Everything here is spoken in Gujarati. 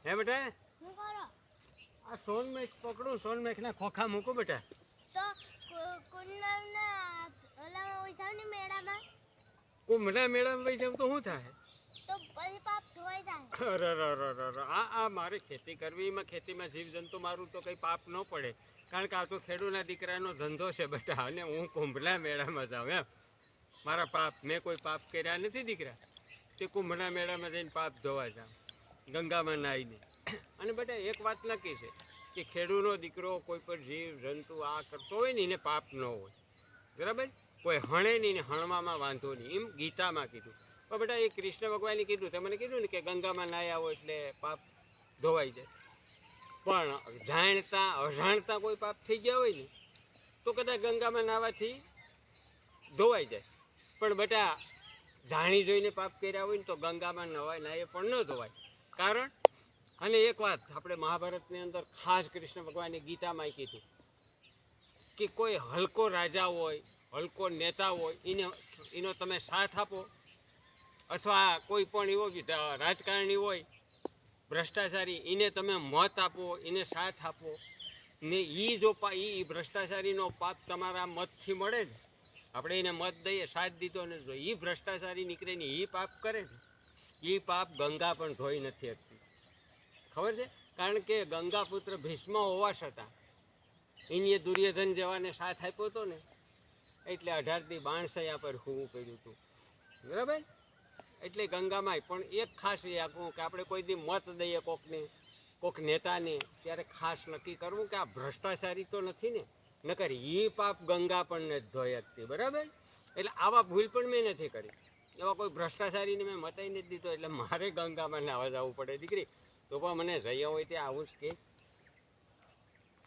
હે બેટા હું કરો આ સોનમેઘ પકડું, સોનમેઘના ખોખા મૂકું બેટા. તો કુંડલના ઓલામાં ઓઈસાની મેળામાં કુંભના મેળામાં વહી જાવ તો શું થાય? તો પછી પાપ ધોઈ જાય. અરે આ મારે ખેતી કરવી, એમાં ખેતીમાં જીવજંતુ મારું તો કંઈ પાપ ન પડે, કારણ કે આ તો ખેડૂતના દીકરાનો ધંધો છે બેટા. અને હું કુંભના મેળામાં જાઉં એમ? મારા પાપ, મેં કોઈ પાપ કર્યા નથી દીકરા. તે કુંભના મેળામાં જઈને પાપ ધોવા જાઉં, ગંગામાં નાહીને. અને બેટા એક વાત નક્કી છે કે ખેડૂતનો દીકરો કોઈ પણ જીવ જંતુ આ કરતો હોય ને એને પાપ ન હોય, બરાબર? કોઈ હણે નહીં ને હણવામાં વાંધો નહીં, એમ ગીતામાં કીધું. પણ બેટા એ કૃષ્ણ ભગવાને કીધું, તમને કીધું ને કે ગંગામાં નાહ્યા હોય એટલે પાપ ધોવાઈ જાય. પણ જાણતા અજાણતા કોઈ પાપ થઈ ગયા હોય ને તો કદાચ ગંગામાં નાહવાથી ધોવાઈ જાય. પણ બેટા જાણી જોઈને પાપ કર્યા હોય ને તો ગંગામાં નવાય નાહે પણ ન ધોવાય. કારણ, અને એક વાત આપણે મહાભારતની અંદર ખાસ કૃષ્ણ ભગવાને ગીતામાં કીધું કે કોઈ હલકો રાજા હોય, હલકો નેતા હોય, એનો તમે સાથ આપો, અથવા કોઈ પણ એવો રાજકારણી હોય ભ્રષ્ટાચારી, એને તમે મત આપો, એને સાથ આપો ને એ જો એ ભ્રષ્ટાચારીનો પાપ તમારા મતથી મળે ને, આપણે એને મત દઈએ, સાથ દીધો ને જો એ ભ્રષ્ટાચારી નીકળે ને એ પાપ કરે ને, એ પાપ ગંગા પણ ધોઈ નથી શકતી. ખબર છે? કારણ કે ગંગાપુત્ર ભીષ્મ હોવા છતાં એને દુર્યોધન જેવાને સાથ આપ્યો હતો ને, એટલે 18 બાણસયા પર હોવું પડ્યું હતું, બરાબર? એટલે ગંગામાં પણ એક ખાસ એ આખું કે આપણે કોઈ દી મત દઈએ કોકને, કોક નેતાને, ત્યારે ખાસ નક્કી કરવું કે આ ભ્રષ્ટાચારી તો નથી ને, નકર એ પાપ ગંગા પણ નથી ધોઈ શકતી, બરાબર? એટલે આવા ભૂલ પણ મેં નથી કરી. એવા કોઈ ભ્રષ્ટાચારીને મેં મતાઈ નથી દીધો, એટલે મારે ગંગામાં નાવા જવું પડે દીકરી. તો પણ મને રહ્યા હોય ત્યાં આવું જ કે